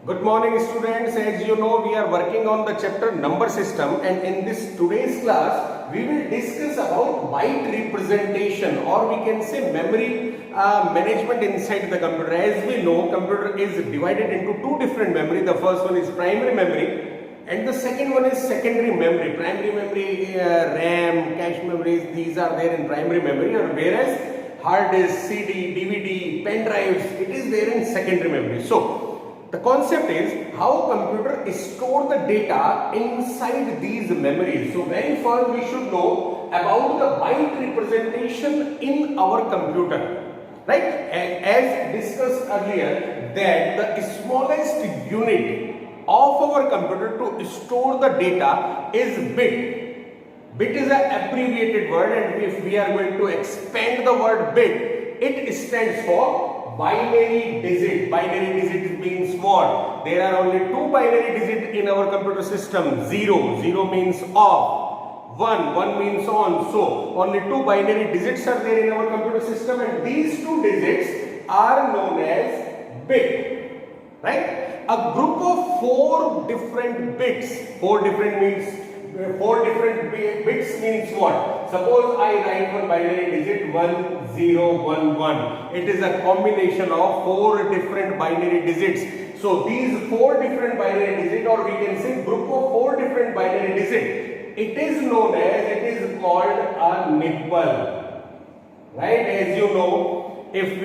Good morning students. As you know, we are working on the chapter number system, and in this today's class we will discuss about byte representation, or we can say memory management inside the computer. As we know, computer is divided into two different memory. The first one is primary memory and the second one is secondary memory. Primary memory, RAM, cache memories, these are there in primary memory, or whereas hard disk, CD, DVD, pen drives, it is there in secondary memory. So the concept is how computer store the data inside these memories. So very first we should know about the byte representation in our computer, right? And as discussed earlier, that the smallest unit of our computer to store the data is bit. Bit is an abbreviated word, and if we are going to expand the word bit, it stands for binary digit. Binary digit means what? There are only two binary digits in our computer system. 0 means off, 1 means on. So only two binary digits are there in our computer system, and these two digits are known as bit, right? A group of four different bits. Four different bits means what? Suppose I write one binary digit 1011. It is a combination of four different binary digits. So these four different binary digits, or we can say group of four different binary digits, it is known as, it is called a nibble, right? As you know, if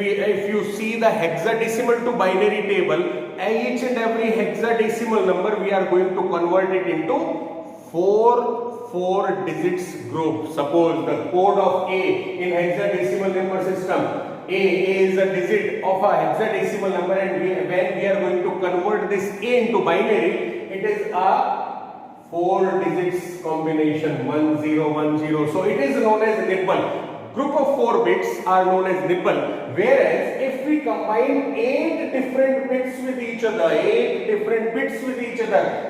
you see the hexadecimal to binary table, each and every hexadecimal number we are going to convert it into four digits group. Suppose the code of A in hexadecimal number system, A is a digit of a hexadecimal number, and when we are going to convert this A into binary, it is a 4 digits combination 1010. So it is known as nibble. Group of 4 bits are known as nibble. Whereas if we combine 8 different bits with each other,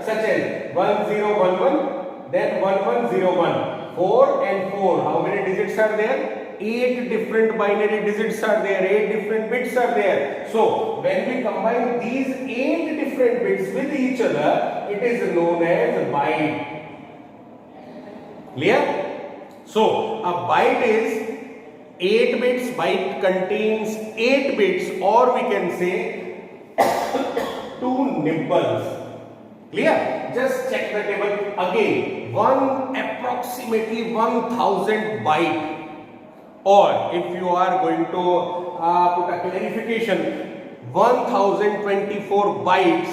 such as 1011, then 1101, 4 and 4, how many digits are there? 8 different binary digits are there, 8 different bits are there. So when we combine these 8 different bits with each other, it is known as byte. Clear? So a byte is 8 bits. Byte contains 8 bits, or we can say 2 nibbles. Clear? Just check the table again. Approximately 1000 byte. Or if you are going to put a clarification, 1024 bytes.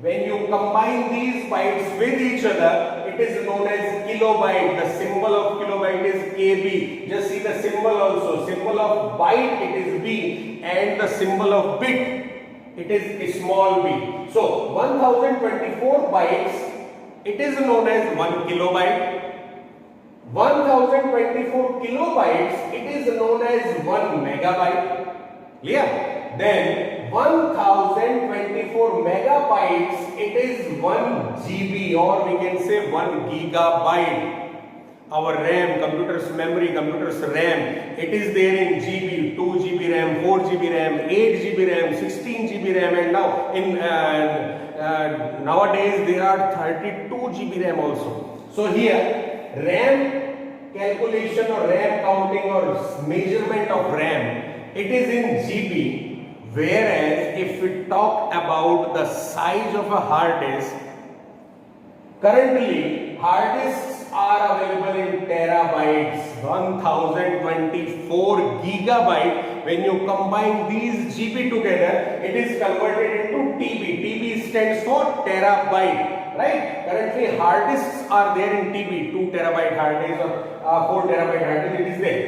When you combine these bytes with each other, it is known as kilobyte. The symbol of kilobyte is KB. Just see the symbol also. Symbol of byte, it is B, and the symbol of bit, it is small b. So 1024 bytes, it is known as 1 kilobyte. 1024 kilobytes, it is known as 1 megabyte. Clear? Then 1024 megabytes, it is 1 GB, or we can say 1 gigabyte. Our RAM, computer's memory, computer's RAM, it is there in GB, 2 GB RAM, 4 GB RAM, 8 GB RAM, 16 GB RAM, and now in nowadays there are 32 GB RAM also. So here RAM calculation or RAM counting or measurement of RAM, it is in GB. Whereas if we talk about the size of a hard disk, currently hard disks are available in terabytes, 1024 gigabyte. When you combine these GB together, it is converted into TB. TB stands for terabyte, right? Currently hard disks are there in TB, 2 terabyte hard disk or 4 terabyte hard disk, it is there.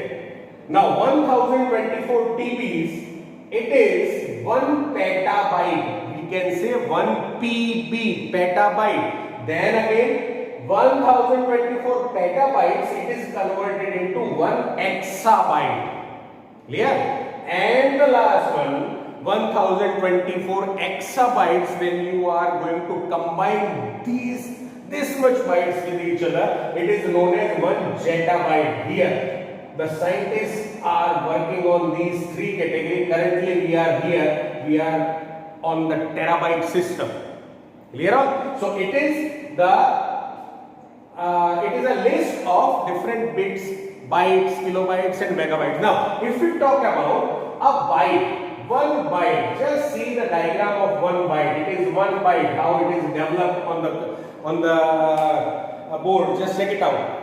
Now 1024 TBs, it is 1 petabyte. We can say 1 PB, petabyte. Then again 1024 petabytes, it is converted into 1 exabyte. Clear? And the last one, 1024 exabytes, when you are going to combine this much bytes with each other, it is known as 1 zettabyte. Here the scientists are working on these three categories. Currently we are on the terabyte system. Clear all? So it is a list of different bits, bytes, kilobytes and megabytes. Now if we talk about a byte, one byte, just see the diagram of one byte. It is one byte, how it is developed on the board. Just check it out.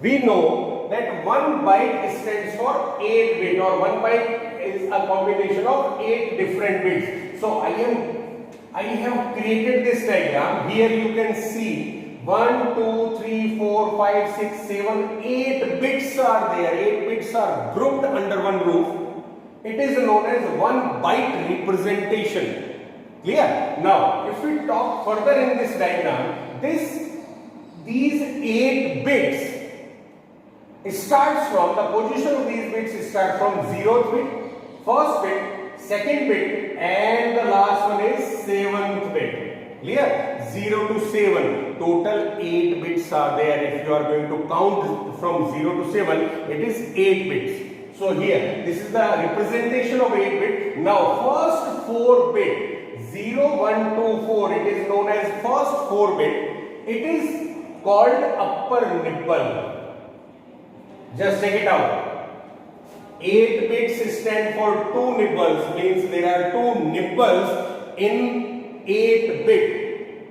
We know that one byte stands for 8 bit, or one byte is a combination of 8 different bits. So I have created this diagram. Here you can see 1, 2, 3, 4, 5, 6, 7, 8 bits are there. 8 bits are grouped under one roof. It is known as one byte representation. Clear? Now, if we talk further in this diagram, these 8 bits starts from, the position of these bits start from 0th bit, first bit, second bit, and the last one is 7th bit. Clear? 0 to 7. Total 8 bits are there. If you are going to count from 0 to 7, it is 8 bits. So here, this is the representation of 8 bit. Now, first 4 bit, 0, 1, 2, 4, it is known as first 4 bit. It is called upper nibble. Just check it out. 8 bits stand for 2 nibbles, means there are 2 nibbles in 8 bit.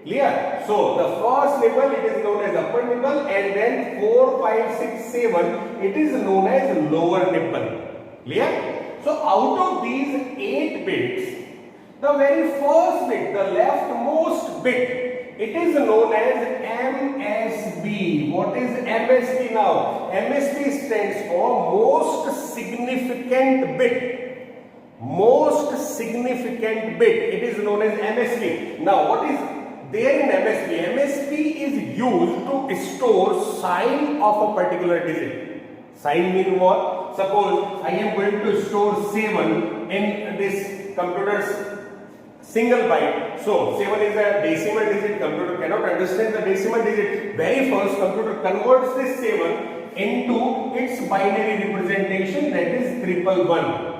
Clear? So the first nibble, it is known as upper nibble, and then 4, 5, 6, 7, it is known as lower nibble. Clear? So out of these 8 bits, the very first bit, the leftmost bit, it is known as MSB. What is MSB now? MSB stands for most significant bit. Most significant bit. It is known as MSB. Now, what is there in MSB? MSB is used to store sign of a particular digit. Sign means what? Suppose I am going to store 7 in this computer's single byte. So 7 is a decimal digit. Computer cannot understand the decimal digit. Very first, computer converts this 7 into its binary representation, that is 111.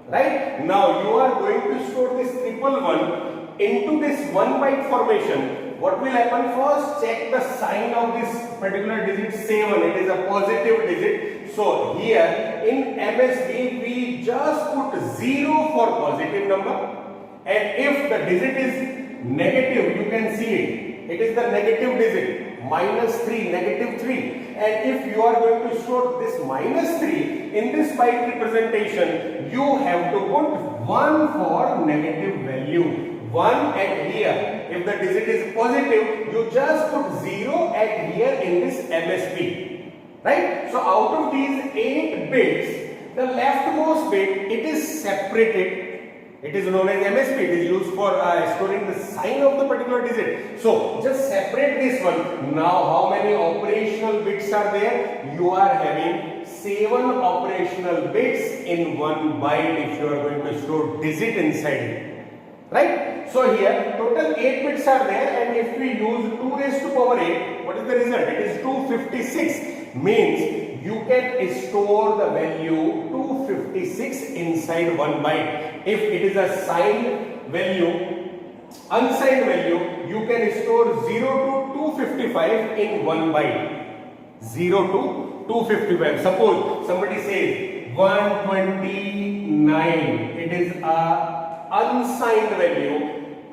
Right? Now you are going to store this 111 into this 1 byte formation. What will happen? First, check the sign of this particular digit 7. It is a positive digit. So here in MSB we just put 0 for positive number. And if the digit is negative, you can see it. It is the negative digit, -3, -3. And if you are going to store this -3 in this byte representation, you have to put 1 for negative value. 1 at here. If the digit is positive, you just put 0 at here in this MSB. Right? So out of these 8 bits, the leftmost bit, it is separated. It is known as MSB. It is used for storing the sign of the particular digit. So just separate this one. Now how many operational bits are there? You are having 7 operational bits in 1 byte if you are going to store digit inside it. Right? So here total 8 bits are there, and if we use 2 raised to power 8, what is the result? It is 256. Means you can store the value 256 inside 1 byte. If it is a signed value, unsigned value, you can store 0 to 255 in 1 byte. 0 to 255. Suppose somebody says 129. It is a unsigned value.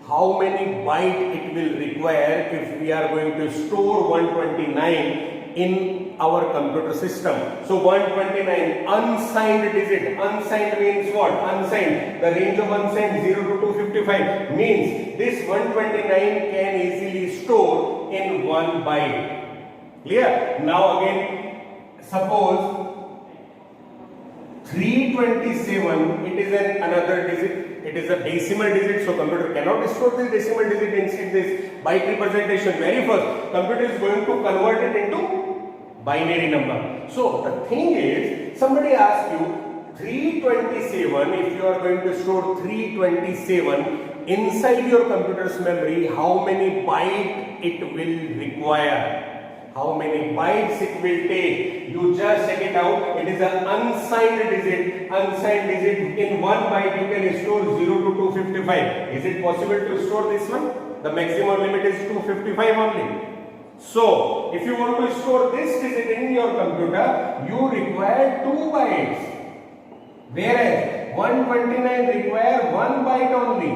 How many byte it will require if we are going to store 129 in our computer system? So 129 unsigned digit. Unsigned means what? Unsigned. The range of unsigned 0 to 255 means this 129 can easily store in 1 byte. Clear? Now again, suppose 327, it is another digit. It is a decimal digit, so computer cannot store this decimal digit inside this byte representation. Very first, computer is going to convert it into binary number. So the thing is, somebody asks you 327, if you are going to store 327 inside your computer's memory, how many bytes it will require? How many bytes it will take? You just check it out. It is an unsigned digit. Unsigned digit in 1 byte you can store 0 to 255. Is it possible to store this one? The maximum limit is 255 only. So, if you want to store this digit in your computer, you require 2 bytes. Whereas 129 require 1 byte only.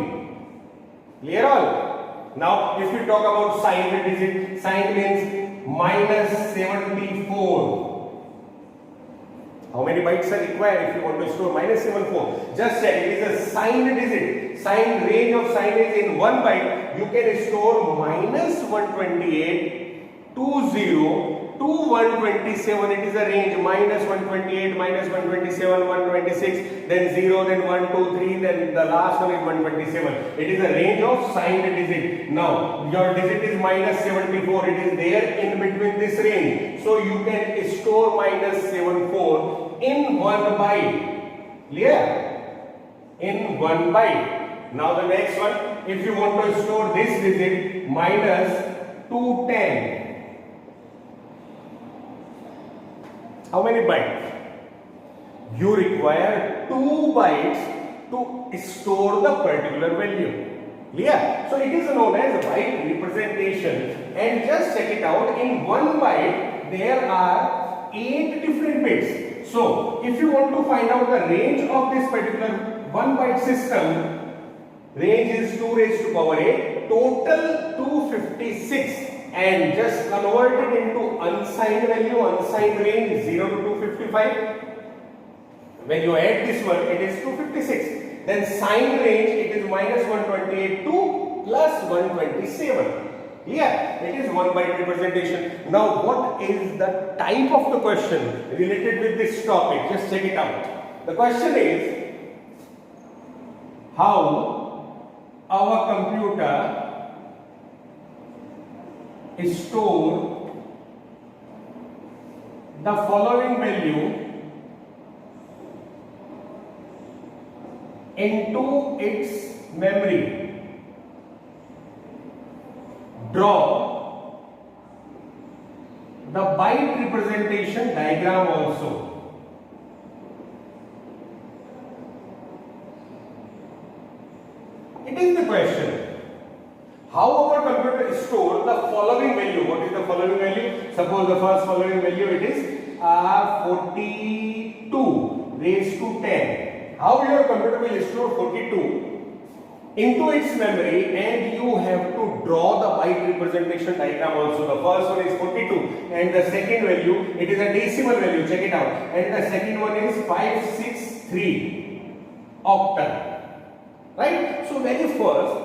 Clear all? Now, if we talk about signed digit, signed means minus 74. How many bytes are required if you want to store minus 74? Just check, it is a signed digit. Signed range of signage in 1 byte, you can store minus 128 to 0 to 127. It is a range minus 128, minus 127, 126, then 0, then 1, 2, 3, then the last one is 127. It is a range of signed digit. Now, your digit is minus 74. It is there in between this range. So, you can store minus 74 in 1 byte. Clear? In 1 byte. Now, the next one, if you want to store this digit minus 210. How many bytes? You require 2 bytes to store the particular value. Clear? So it is known as byte representation. And just check it out. In 1 byte, there are 8 different bits. So if you want to find out the range of this particular 1 byte system, range is 2 raised to power 8, total 256. And just convert it into unsigned value, unsigned range 0 to 255. When you add this one, it is 256. Then signed range, it is minus 128 to plus 127. Yeah, it is 1 byte representation. Now, what is the type of the question related with this topic? Just check it out. The question is, how our computer store the following value into its memory. Draw the byte representation diagram also. It is the question. How our computer store the following value? What is the following value? Suppose the first following value it is 42 raised to 10. How your computer will store 42 into its memory, and you have to draw the byte representation diagram also. The first one is 42 and the second value, it is a decimal value, check it out. And the second one is 563 octal. Right? So very first,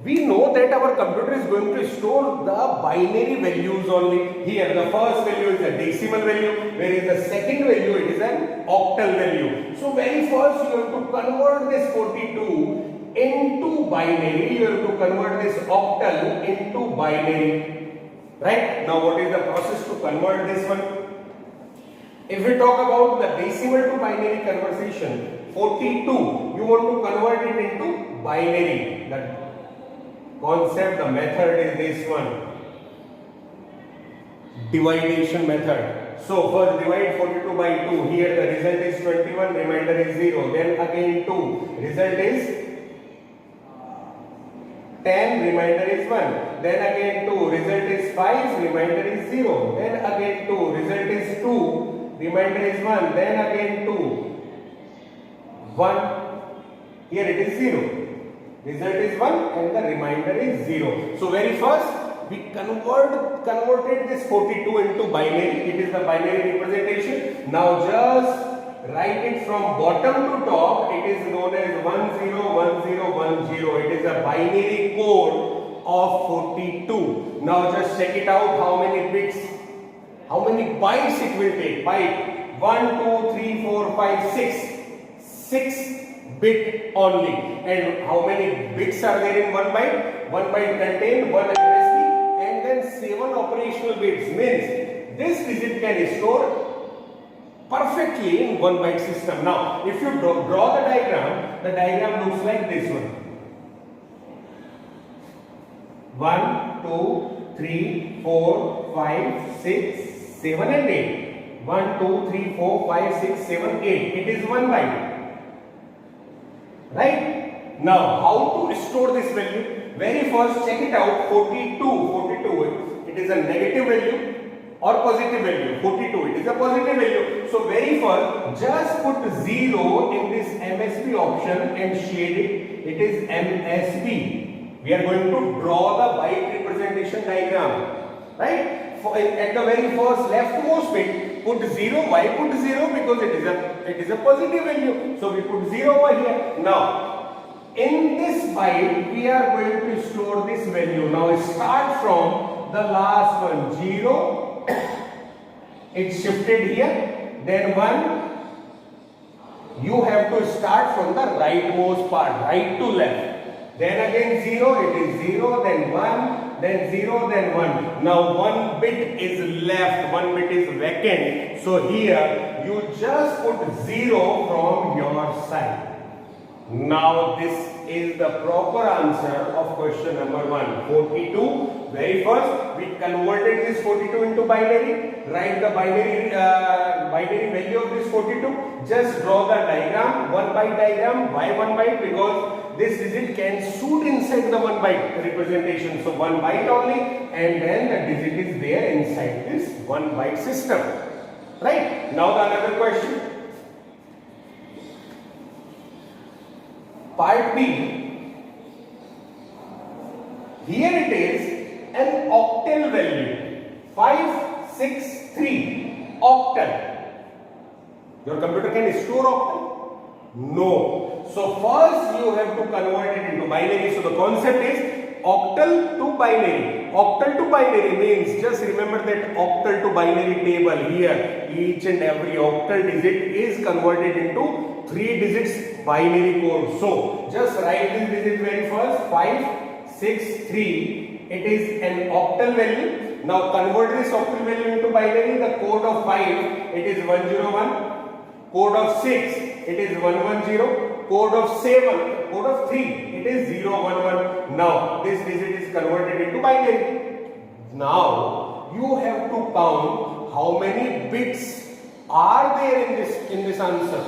we know that our computer is going to store the binary values only. Here the first value is a decimal value, whereas the second value it is an octal value. So very first you have to convert this 42 into binary. You have to convert this octal into binary. Right? Now what is the process to convert this one? If we talk about the decimal to binary conversion, 42, you want to convert it into binary. That concept, the method is this one, dividation method. So first divide 42 by 2. Here the result is 21, remainder is 0. Then again 2, result is 10, remainder is 1. Then again 2, result is 5, remainder is 0. Then again 2, result is 2, remainder is 1. Then again 2, 1. Here it is 0. Result is 1 and the remainder is 0. So very first we converted this 42 into binary. It is the binary representation. Now just write it from bottom to top. It is known as 101010. It is a binary code of 42. Now just check it out, how many bits, how many bytes it will take. Byte 1, 2, 3, 4, 5, 6. 6 bit only. And how many bits are there in 1 byte? 1 byte contain 1 address key and then 7 operational bits. Means this digit can store perfectly in 1 byte system. Now if you draw the diagram looks like this one. 1, 2, 3, 4, 5, 6, 7 and 8. 1, 2, 3, 4, 5, 6, 7, 8. It is 1 byte. Right? Now, how to store this value? Very first, check it out. 42. It is a negative value or positive value. 42. It is a positive value. So, very first, just put 0 in this MSB option and shade it. It is MSB. We are going to draw the byte representation diagram. Right? At the very first leftmost bit, put 0. Why put 0? Because it is a positive value. So we put 0 over here. Now, in this byte, we are going to store this value. Now start from the last one, 0. It's shifted here. Then 1. You have to start from the rightmost part, right to left. Then again 0. It is 0. Then 1. Then 0, then 1. Now 1 bit is left, 1 bit is vacant. So here you just put 0 from your side. Now this is the proper answer of question number 1. 42. Very first, we converted this 42 into binary. Write the binary value of this 42. Just draw the diagram, 1 byte diagram. Why 1 byte? Because this digit can suit inside the 1 byte representation. So 1 byte only, and then the digit is there inside this 1 byte system. Right? Now the another question. Part B. Here it is an octal value. 563 octal. Your computer can store octal? No. So first you have to convert it into binary. So the concept is octal to binary. Octal to binary means, just remember that octal to binary table here. Each and every octal digit is converted into 3 digits binary code. So just write this digit very first, 563. It is an octal value. Now convert this octal value into binary. The code of 5, it is 101. Code of 6, it is 110. Code of 7, code of 3, it is 011. Now this digit is converted into binary. Now you have to count how many bits are there in this answer.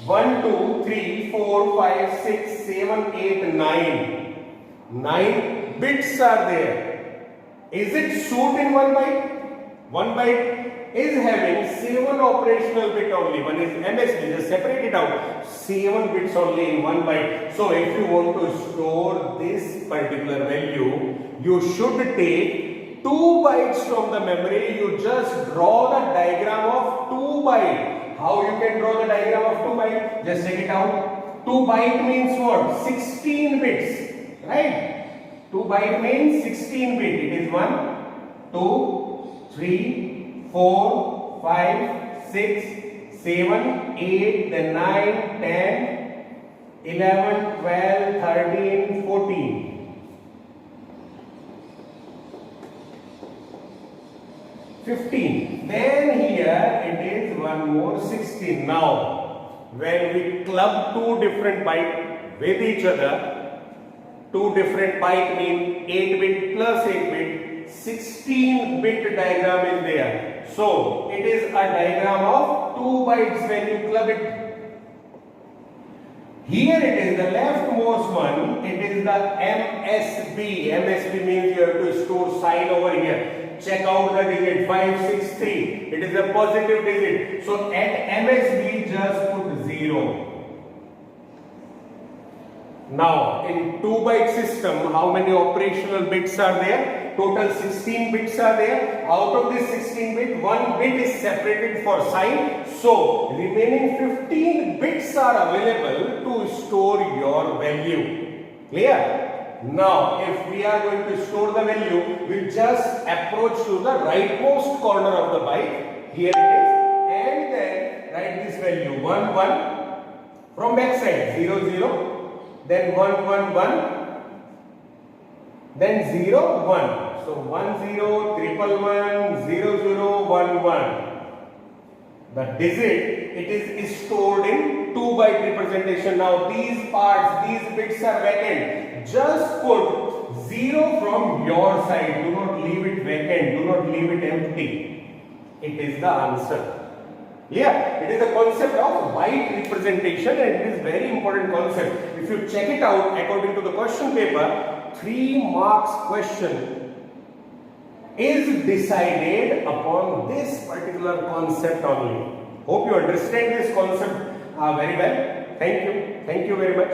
1, 2, 3, 4, 5, 6, 7, 8, 9. 9 bits are there. Is it stored in 1 byte? 1 byte is having 7 operational bit only. One is MSB, just separate it out. 7 bits only in 1 byte. So if you want to store this particular value, you should take 2 bytes from the memory. You just draw the diagram of 2 byte. How you can draw the diagram of 2 byte? Just check it out. 2 byte means what? 16 bits. Right? 2 byte means 16 bit. It is 1, 2, 3, 4, 5, 6, 7, 8, then 9, 10, 11, 12, 13, 14, 15. Then here it is one more 16. Now, when we club 2 different bytes with each other, 2 different bytes mean 8 bit plus 8 bit, 16 bit diagram is there. So it is a diagram of 2 bytes when you club it. Here it is the leftmost one. It is the MSB. MSB means you have to store sign over here. Check out the digit 563. It is a positive digit. So at MSB just put 0. Now in 2 byte system, how many operational bits are there? Total 16 bits are there. Out of this 16 bit, 1 bit is separated for sign. So remaining 15 bits are available to store your value. Clear? Now if we are going to store the value, we just approach to the rightmost corner of the byte. Here it is. And then write this value 1 1 from back side 0 0. Then 1 1 1, then 0 1. So 1 0 triple 1 0 0 1 1. The digit, it is stored in 2 byte representation. Now these parts, these bits are vacant. Just put 0 from your side. Do not leave it vacant. Do not leave it empty. It is the answer. Yeah, it is the concept of byte representation, and it is very important concept. If you check it out according to the question paper, 3 marks question is decided upon this particular concept only. Hope you understand this concept very well. Thank you very much.